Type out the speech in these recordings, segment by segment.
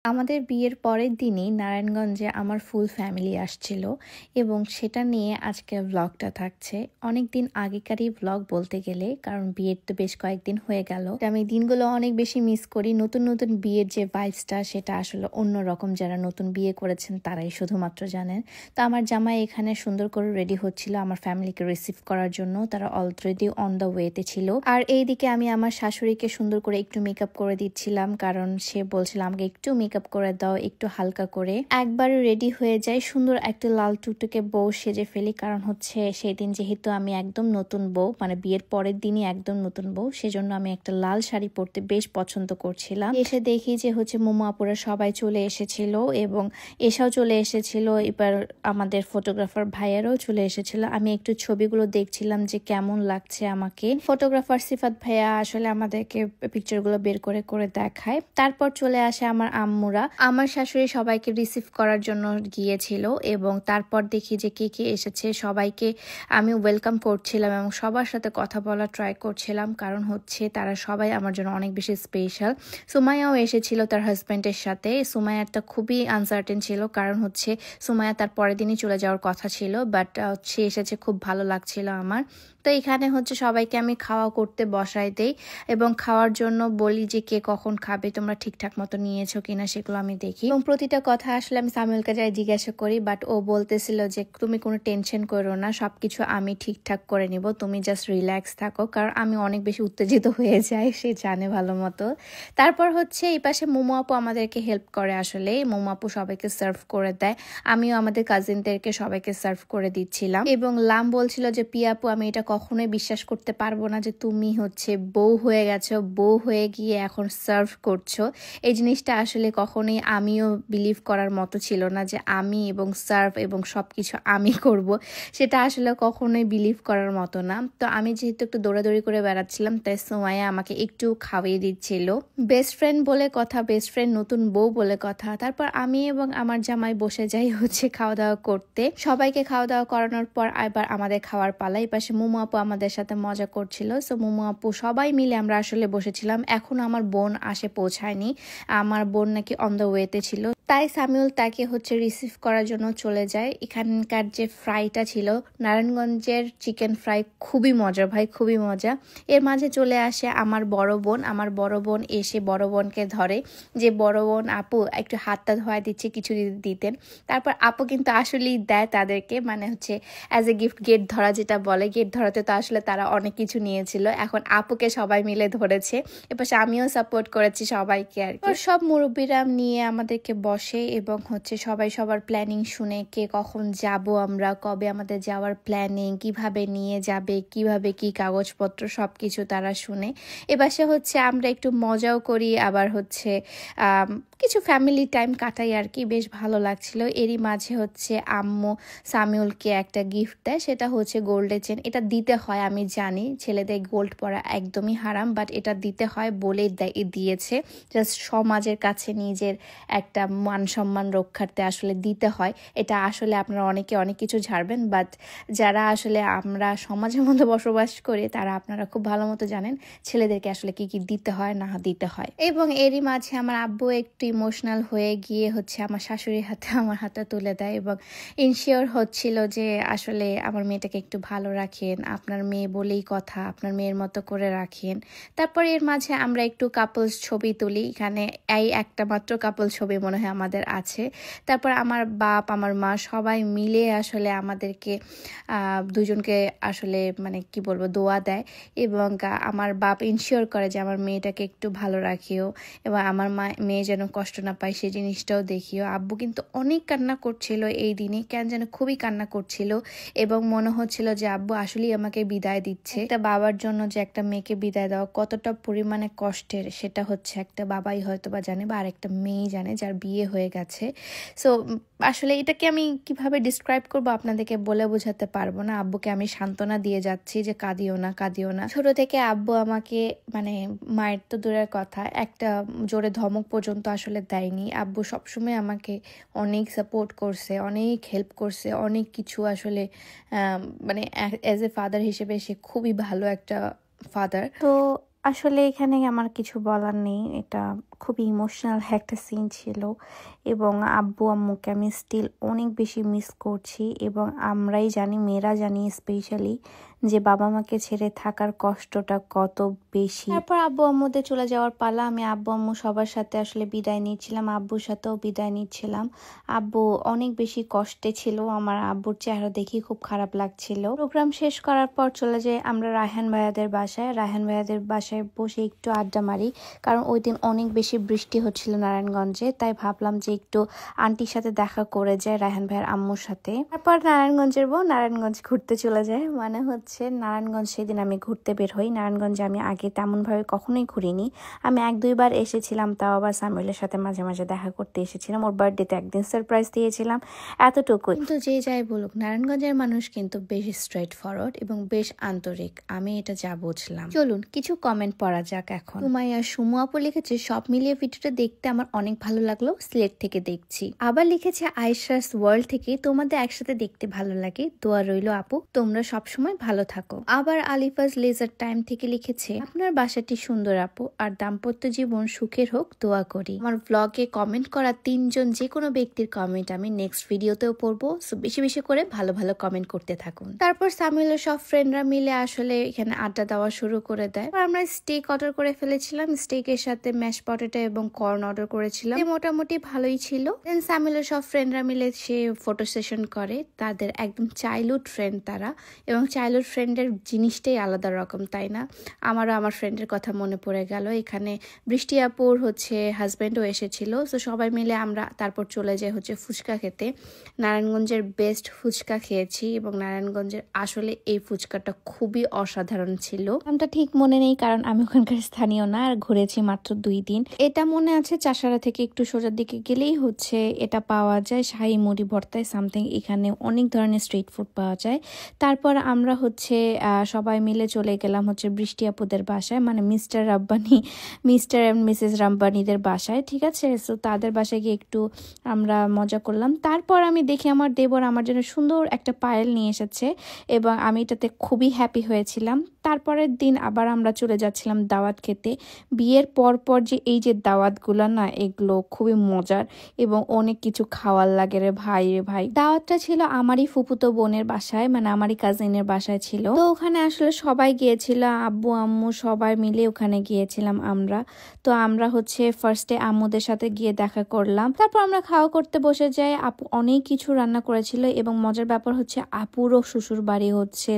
আমাদের বিয়ের পরের দিনই নারায়ণগঞ্জে আমার ফুল ফ্যামিলি আসছিল এবং সেটা নিয়ে আজকে ব্লগটা থাকছে। অনেক দিন আগেকারই ব্লগ বলতে গেলে, কারণ বিয়ের তো বেশ কয়েকদিন হয়ে গেল। আমি দিনগুলো অনেক বেশি মিস করি। নতুন নতুন বিয়ের যে ভাইবসটা সেটা আসলে অন্যরকম। যারা নতুন বিয়ে করেছেন তারাই শুধুমাত্র জানেন। তো আমার জামাই এখানে সুন্দর করে রেডি হচ্ছিল আমার ফ্যামিলিকে রিসিভ করার জন্য। তারা অলরেডি অন দ্য ওয়েতে ছিল। আর এইদিকে আমি আমার শাশুড়িকে সুন্দর করে একটু মেকআপ করে দিচ্ছিলাম, কারণ সে বলছিল আমাকে একটু মেকআপ করে দাও, একটু হালকা করে। একবারে রেডি হয়ে যাই, সুন্দর একটা লাল টুকটুকে বউ সেজে ফেলি। কারণ হচ্ছে সেই দিন যেহেতু আমি একদম নতুন বউ, মানে বিয়ের পরের দিনই একদম নতুন বউ, সেজন্য আমি একটা লাল শাড়ি পরতে বেশ পছন্দ করছিলাম। এসে দেখি যে হচ্ছে মোমো আপুরা সবাই চলে এসেছিল এবং এসাও চলে এসেছিল। এবার আমাদের ফটোগ্রাফার ভাইয়ারও চলে এসেছিল। আমি একটু ছবিগুলো দেখছিলাম যে কেমন লাগছে আমাকে। ফটোগ্রাফার সিফাত ভাইয়া আসলে আমাদেরকে পিকচারগুলো বের করে করে দেখায়। তারপর চলে আসে আমার আম্মুরা। আমার শাশুড়ি সবাইকে রিসিভ করার জন্য গিয়েছিল এবং তারপর দেখি যে কে কে এসেছে সবাইকে আমি ওয়েলকাম করছিলাম এবং সবার সাথে কথা বলা ট্রাই করছিলাম, কারণ হচ্ছে তারা সবাই আমার জন্য অনেক বেশি স্পেশাল। সুমাইয়াও এসেছিল তার হাজব্যান্ডের সাথে। সুমাইয়ারটা খুবই আনসার্টেন ছিল, কারণ হচ্ছে সুমাইয়া তার পরের দিনই চলে যাওয়ার কথা ছিল, বাট সে এসেছে, খুব ভালো লাগছিল আমার। তো এখানে হচ্ছে সবাইকে আমি খাওয়া করতে বসাই দেই এবং খাওয়ার জন্য বলি যে কে কখন খাবে, তোমরা ঠিকঠাক মতো নিয়েছো কিনা সেগুলো আমি দেখি। এবং প্রতিটা কথা আসলে আমি সামিউলকে যাই জিজ্ঞাসা করি, বাট ও বলতেছিল যে তুমি কোনো টেনশন করো না, সবকিছু আমি ঠিকঠাক করে নিব, তুমি জাস্ট রিল্যাক্স থাকো। কারণ আমি অনেক বেশি উত্তেজিত হয়ে যাই, সে জানে ভালো মতো। তারপর হচ্ছে এই পাশে মোমো আপু আমাদেরকে হেল্প করে। আসলে মোমো আপু সবাইকে সার্ভ করে দেয়, আমিও আমাদের কাজিনদেরকে সবাইকে সার্ভ করে দিচ্ছিলাম। এবং লাম বলছিল যে পিয়া আপু, আমি এটা কখনোই বিশ্বাস করতে পারবো না যে তুমি হচ্ছে বউ হয়ে গেছো, বউ হয়ে গিয়ে এখন সার্ভ করছো। এই জিনিসটা আসলে কখনোই আমিও বিলিভ করার মতো ছিল না যে আমি এবং সার্ভ এবং সবকিছু আমি করব, সেটা আসলে কখনোই বিলিভ করার মতো না। তো আমি যেহেতু একটু দৌড়াদৌড়ি করে বেড়াচ্ছিলাম, তাই সোমায়া আমাকে একটু খাওয়িয়ে দিচ্ছিল। বেস্ট ফ্রেন্ড বলে কথা, বেস্ট ফ্রেন্ড নতুন বউ বলে কথা। তারপর আমি এবং আমার জামাই বসে যাই হচ্ছে খাওয়া দাওয়া করতে। সবাইকে খাওয়া দাওয়া করানোর পর এবার আমাদের খাওয়ার পালা। এই পাশে মোমো আপু আমাদের সাথে মজা করছিল। সো মোমো আপু সবাই মিলে আমরা আসলে বসেছিলাম। এখন আমার বোন আসে পৌঁছায়নি, আমার বোন নাকি অন দ্য ওয়েতে ছিল, তাই সামিউল তাকে হচ্ছে রিসিভ করার জন্য চলে যায়। এখানকার যে ফ্রাইটা ছিল, নারায়ণগঞ্জের চিকেন ফ্রাই খুবই মজা ভাই, খুবই মজা। এর মাঝে চলে আসে আমার বড় বোন। আমার বড় বোন এসে বড় বোনকে ধরে যে বড় বোন আপু একটু হাতটা ধোয়া দিচ্ছে, কিছু দিতেন। তারপর আপু কিন্তু আসলেই দেয় তাদেরকে, মানে হচ্ছে অ্যাজ এ গিফট, গেট ধরা যেটা বলে। গেট ধরাতে তো আসলে তারা অনেক কিছু নিয়েছিল, এখন আপুকে সবাই মিলে ধরেছে। এবার আমিও সাপোর্ট করেছি সবাইকে আর কি। সব মুরব্বীরা নিয়ে আমাদেরকে বসে এবং হচ্ছে সবাই সবার প্ল্যানিং শুনে, কে কখন যাব, আমরা কবে আমাদের যাওয়ার প্ল্যানিং, কিভাবে নিয়ে যাবে, কিভাবে কি কাগজপত্র, সবকিছু তারা শুনে। এবারে হচ্ছে আমরা একটু মজাও করি, আবার হচ্ছে কিছু ফ্যামিলি টাইম কাটাই আর কি, বেশ ভালো লাগছিল। এরই মাঝে হচ্ছে আম্মু সামিউলকে একটা গিফট দেয়, সেটা হচ্ছে গোল্ডের চেন। এটা দিতে হয়, আমি জানি ছেলেদের গোল্ড পরা একদমই হারাম, বাট এটা দিতে হয় বলে দিয়েছে। জাস্ট সমাজের কাছে নিজের একটা মান সম্মান রক্ষার্থে আসলে দিতে হয়। এটা আসলে আপনারা অনেকে অনেক কিছু ঝাড়বেন, বাট যারা আসলে আমরা সমাজের মধ্যে বসবাস করি তারা আপনারা খুব ভালো মতো জানেন ছেলেদেরকে আসলে কি কি দিতে হয় না দিতে হয়। এবং এরই মাঝে আমার আব্বু একটু ইমোশনাল হয়ে গিয়ে হচ্ছে আমার শাশুড়ির হাতে আমার হাতটা তুলে দেয় এবং ইনশিওর হচ্ছিল যে আসলে আমার মেয়েটাকে একটু ভালো রাখেন, আপনার মেয়ে বলেই কথা, আপনার মেয়ের মতো করে রাখেন। তারপর এর মাঝে আমরা একটু কাপলস ছবি তুলি। এখানে এই একটা মাত্র কাপল ছবি মনে হয় আমাদের আছে। তারপর আমার বাপ, আমার মা সবাই মিলে আসলে আমাদেরকে দুজনকে আসলে মানে কি বলবো দোয়া দেয় এবং আমার বাপ ইনশিওর করে যে আমার মেয়েটাকে একটু ভালো রাখিও এবং আমার মেয়ে যেন কষ্ট না পায় সেই জিনিসটাও দেখিও। আব্বু কিন্তু অনেক কান্না করছিল এই দিনে, কেন যেন খুবই কান্না করছিল এবং মনে হচ্ছিল যে আব্বু আসলেই আমাকে বিদায় দিচ্ছে। একটা বাবার জন্য যে একটা মেয়েকে বিদায় দেওয়া কতটা পরিমাণে কষ্টের, সেটা হচ্ছে একটা বাবাই হয়তো বা জানে বা আরেকটা মেয়েই জানে যার বিয়ে হয়ে গেছে। সো আসলে এটাকে আমি কিভাবে ডিসক্রাইব করবো আপনাদেরকে বলে বোঝাতে পারবো না। আব্বুকে আমি সান্ত্বনা দিয়ে যাচ্ছি যে কাঁদিও না, কাঁদিও না। ছোট থেকে আব্বু আমাকে মানে মায়ের তো দূরের কথা, একটা জোরে ধমক পর্যন্ত আসলে দেয়নি। আব্বু সবসময় আমাকে অনেক সাপোর্ট করছে, অনেক হেল্প করছে, অনেক কিছু আসলে মানে অ্যাজ এ ফাদার হিসেবে সে খুবই ভালো একটা ফাদার। তো আসলে এখানে আমার কিছু বলার নেই, এটা খুবই ইমোশনাল একটা সিন ছিল এবং আব্বু আম্মুকে আমি স্টিল অনেক বেশি মিস করছি এবং আমরাই জানি, মেয়েরা জানি স্পেশালি, যে বাবা মাকে ছেড়ে থাকার কষ্টটা কত বেশি। তারপর আব্বু আম্মুদের চলে যাওয়ার পালা। আমি আব্বু আম্মু সবার সাথে আসলে বিদায় নিচ্ছিলাম, আব্বুর সাথেও বিদায় নিচ্ছিলাম। আব্বু অনেক বেশি কষ্টে ছিল, আমার আব্বুর চেহারা দেখি খুব খারাপ লাগছিল। প্রোগ্রাম শেষ করার পর চলে যাই আমরা রায়হান ভাইয়াদের বাসায়। রায়হান ভাইয়াদের বাসায় বসে একটু আড্ডা মারি, কারণ ওই দিন অনেক বেশি বৃষ্টি হচ্ছিল নারায়ণগঞ্জে, তাই ভাবলাম যে একটু আন্টির সাথে দেখা করে যায়, রায়হান ভাইয়ের আম্মুর সাথে। তারপর নারায়ণগঞ্জের বউ নারায়ণগঞ্জ ঘুরতে চলে যায়, মানে হচ্ছে নারায়ণগঞ্জ সেদিন আমি ঘুরতে বের হই। নারায়ণগঞ্জে আমি আগে তেমনভাবে কখনোই ঘুরিনি, আমি 1-2 বার এসেছিলাম, তাও আবার সামিউলের সাথে মাঝে মাঝে দেখা করতে এসেছিলাম, ওর বার্থডেতে একদিন সারপ্রাইজ দিয়েছিলাম, এতটুকুই। কিন্তু যে যাই বলুক, নারায়ণগঞ্জের মানুষ কিন্তু বেশ স্ট্রেট ফরওয়ার্ড এবং বেশ আন্তরিক, আমি এটা যা বুঝলাম। চলুন কিছু কমেন্ট পড়া যাক এখন। সুমাইয়া সুমু আপু লিখেছে, সব মিলিয়ে ভিডিওটা দেখতে আমার অনেক ভালো লাগলো, সিলেট থেকে দেখছি। আবার লিখেছে আয়েশাস ওয়ার্ল্ড থেকে, তোমাদের একসাথে দেখতে ভালো লাগে, দোয়া রইলো আপু, তোমরা সবসময় ভালো থাকো। আবার আলিফাজ লেজার টাইম থেকে লিখেছে, আপনার বাসাটি সুন্দর আপু, আর দাম্পত্য জীবন সুখের হোক, দোয়া করি। আমার ব্লগে কমেন্ট করা 3জন যে কোনো ব্যক্তির কমেন্ট আমি নেক্সট ভিডিওতেও পড়বো, সো বেশি বেশি করে ভালো ভালো কমেন্ট করতে থাকুন। তারপর সামিউলের সব ফ্রেন্ডরা মিলে আসলে এখানে আড্ডা দেওয়া শুরু করে দেয়। আমরা স্টেক অর্ডার করে ফেলেছিলাম, স্টেকের সাথে ম্যাশ পটেটো এবং কর্ন অর্ডার করেছিলাম, মোটামুটি ভালোই ছিল। দেন সামিউলের সব ফ্রেন্ডরা মিলে সে ফটো সেশন করে, তাদের একদম চাইল্ডহুড ফ্রেন্ড তারা, এবং চাইল্ডহুড ফ্রেন্ডের জিনিসটাই আলাদা রকম, তাই না? আমারও আমার ফ্রেন্ডের কথা মনে পড়ে গেল। এখানে বৃষ্টি আপুর হাজব্যান্ডও এসেছিল, তো সবাই মিলে আমরা তারপর চলে যাই ফুচকা খেতে। নারায়ণগঞ্জের বেস্ট ফুচকা খেয়েছি এবং নারায়ণগঞ্জের আসলে এই ফুচকাটা খুবই অসাধারণ ছিল। নামটা ঠিক মনে নেই কারণ আমি ওখানকার স্থানীয় না, আর ঘুরেছি মাত্র 2 দিন। এটা মনে আছে চাষারা থেকে একটু সোজার দিকে গেলেই এটা পাওয়া যায়, শাহী মুড়ি ভর্তায় সামথিং, এখানে অনেক ধরনের স্ট্রিট ফুড পাওয়া যায়। তারপর আমরা সবাই মিলে চলে গেলাম বৃষ্টি আপুদের বাসায়, মানে মিস্টার অ্যান্ড মিসেস রাব্বানিদের বাসায়, ঠিক আছে? সো তাদের বাসায় গিয়ে একটু আমরা মজা করলাম। তারপর আমি দেখি আমার দেবর আমার জন্য সুন্দর একটা পায়েল নিয়ে এসেছে এবং আমি এটাতে খুবই হ্যাপি হয়েছিলাম। তারপরের দিন আবার আমরা চলে যাচ্ছিলাম দাওয়াত খেতে। বিয়ের পর যে এই যে দাওয়াতগুলো না, এগুলো খুবই মজার এবং অনেক কিছু খাওয়ার লাগে রে ভাই। দাওয়াতটা ছিল আমারই ফুফুতো বোনের বাসায়, মানে আমারই কাজিনের বাসায় ছিল। তো ওখানে আসলে সবাই গিয়েছিল, আব্বু আম্মু সবাই মিলে ওখানে গিয়েছিলাম আমরা। তো আমরা ফার্স্টে আম্মুদের সাথে গিয়ে দেখা করলাম, তারপর আমরা খাওয়া করতে বসে যাই। আপু অনেক কিছু রান্না করেছিল এবং মজার ব্যাপার আপুরও শ্বশুর বাড়ি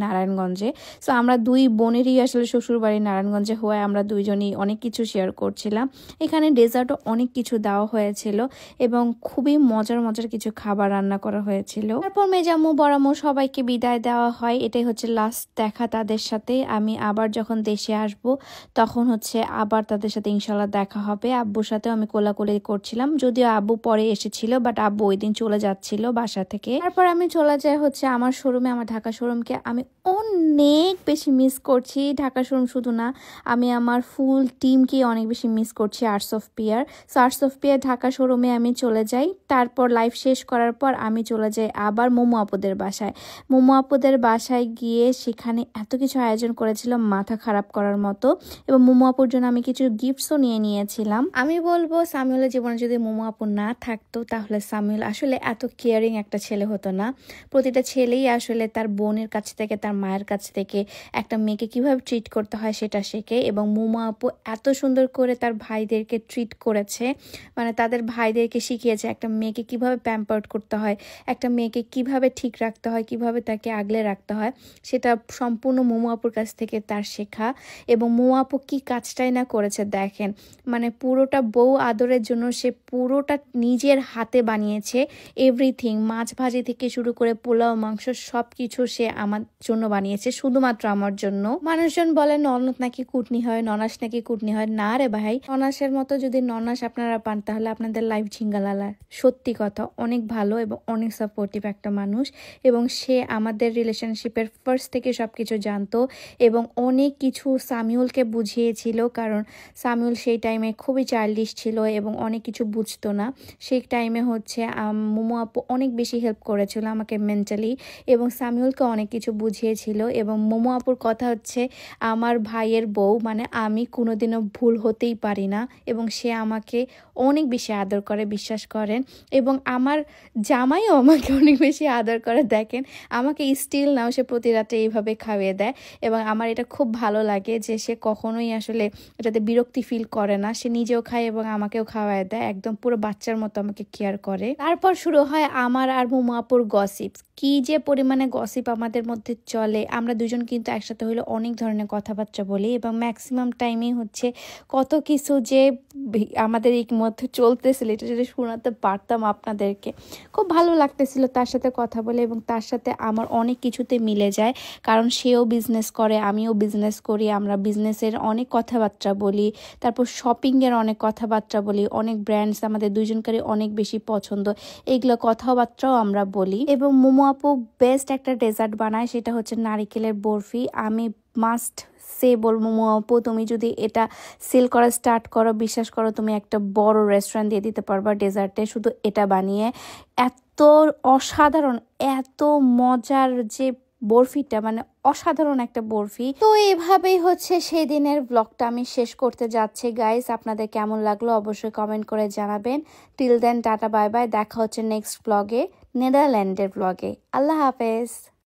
নারায়ণগঞ্জে। সো আমরা 2 বোনেরই আসলে শ্বশুর বাড়ি নারায়ণগঞ্জে হওয়ায় আমরা 2জনই অনেক কিছু শেয়ার করছিলাম। এখানে ডেজার্টও অনেক কিছু দেওয়া হয়েছিল এবং খুবই মজার কিছু খাবার রান্না করা হয়েছিল। তারপর মেজাম্মু বড়াম্মু সবাইকে বিদায় দেওয়া হয়, এটাই লাস্ট দেখা তাদের সাথে। আমি আবার যখন দেশে আসব তখন আবার তাদের সাথে ইনশাল্লাহ দেখা হবে। আব্বুর সাথেও আমি কোলাকুলি করছিলাম, যদিও আব্বু পরে এসেছিল, বাট আব্বু ওই দিন চলে যাচ্ছিল বাসা থেকে। তারপর আমি চলে যাই আমার শোরুমে। আমার ঢাকা শোরুমকে আমি অনেক বেশি মিস করছি। ঢাকা শোরুম শুধু না, আমি আমার ফুল টিমকে অনেক বেশি মিস করছি। আর্টস অফ পিয়ার ঢাকা শোরুমে আমি চলে যাই। তারপর লাইভ শেষ করার পর আমি চলে যাই আবার মোমো আপুদের বাসায়। মোমো আপুদের বাসায় গিয়ে সেখানে এত কিছু আয়োজন করেছিল মাথা খারাপ করার মতো, এবং মোমো আপুর জন্য আমি কিছু গিফটসও নিয়েছিলাম। আমি বলবো সামিউলের জীবনে যদি মোমো আপু না থাকতো তাহলে সামিউল আসলে এত কেয়ারিং একটা ছেলে হতো না। প্রতিটা ছেলেই আসলে তার বোনের কাছ থেকে, তার মায়ের কাছ থেকে একটা মেয়েকে কিভাবে ট্রিট করতে হয় সেটা শেখে, এবং মোমো আপু এত সুন্দর করে তার ভাইদেরকে ট্রিট করেছে, মানে তাদের ভাইদেরকে শিখিয়েছে একটা মেয়েকে কিভাবে প্যাম্পার্ড করতে হয়, একটা মেয়েকে কিভাবে ঠিক রাখতে হয়, কিভাবে তাকে আগলে রাখতে হয়, সেটা সম্পূর্ণ মোমো আপুর কাছ থেকে তার শেখা। এবং মোমো আপু কি কাজটাই না করেছে দেখেন, মানে পুরোটা বউ আদরের জন্য সে পুরোটা নিজের হাতে বানিয়েছে, এভরিথিং, মাছ ভাজি থেকে শুরু করে পোলাও মাংস সব কিছু সে আমার জন্য বানিয়েছে, শুধুমাত্র আমার জন্য। মানুষজন বলে ননদ নাকি কুটনি হয়, ননাস নাকি কুটনি হয়। না রে ভাই, ননাসের মতো যদি ননাস আপনারা পান তাহলে আপনাদের লাইফ ঝিঙ্গালালা। সত্যি কথা, অনেক ভালো এবং অনেক সাপোর্টিভ একটা মানুষ, এবং সে আমাদের রিলেশনশিপের ফার্স্ট থেকে সবকিছু জানতো এবং অনেক কিছু সামিউলকে বুঝিয়েছিল, কারণ সামিউল সেই টাইমে খুবই চাইল্ডিশ ছিল এবং অনেক কিছু বুঝতো না। সেই টাইমে মোমো আপু অনেক বেশি হেল্প করেছিল আমাকে মেন্টালি, এবং সামিউলকে অনেক কিছু বুঝিয়েছিল। এবং মোমো আপুর কথা হচ্ছে আমার ভাইয়ের বউ, মানে আমি কোনোদিনও ভুল হতেই পারি না এবং সে আমাকে অনেক বেশি আদর করে, বিশ্বাস করেন। এবং আমার জামাইও আমাকে অনেক বেশি আদর করে। দেখেন আমাকে স্টিল নাও সে প্রতি রাতে এইভাবে খাইয়ে দেয় এবং আমার এটা খুব ভালো লাগে যে সে কখনোই আসলে এটাতে বিরক্তি ফিল করে না। সে নিজেও খায় এবং আমাকেও খাওয়ায় দেয়, একদম পুরো বাচ্চার মতো আমাকে কেয়ার করে। তারপর শুরু হয় আমার আর মুমু আপুর গসিপ। কি যে পরিমাণে গসিপ আমাদের মধ্যে চলে, আমরা দুজন কিন্তু একসাথে হলে অনেক ধরনের কথাবার্তা বলি এবং ম্যাক্সিমাম টাইমই হচ্ছে কত কিছু যে আমাদের এই মধ্যে চলতেছিল এটা যদি শোনাতে পারতাম আপনাদেরকে। খুব ভালো লাগতেছিল তার সাথে কথা বলে এবং তার সাথে আমার অনেক কিছুতে মিলে যায়, কারণ সেও বিজনেস করে, আমিও বিজনেস করি। আমরা বিজনেসের অনেক কথাবার্তা বলি, তারপর শপিংয়ের অনেক কথাবার্তা বলি, অনেক ব্র্যান্ডস আমাদের দুজনকারই অনেক বেশি পছন্দ, এইগুলো কথাবার্তাও আমরা বলি। এবং মোমো আপু বেস্ট একটা ডেজার্ট বানায়, সেটা হচ্ছে নারিকেলের বরফি। আমি মাস্ট সে বলবো মোমো আপু তুমি যদি এটা সেল করা স্টার্ট করো, বিশ্বাস করো তুমি একটা বড় রেস্টুরেন্ট দিয়ে দিতে পারবা ডেজার্টে, শুধু এটা বানিয়ে। এত অসাধারণ, এত মজার যে বরফিটা, মানে অসাধারণ একটা বরফি। তো এভাবেই হচ্ছে সেই দিনের ব্লগটা আমি শেষ করতে যাচ্ছি গাইস। আপনাদের কেমন লাগলো অবশ্যই কমেন্ট করে জানাবেন। Till then tata bye bye, দেখা হচ্ছে নেক্সট ব্লগে, নেদারল্যান্ডের ব্লগে। আল্লাহ হাফেজ।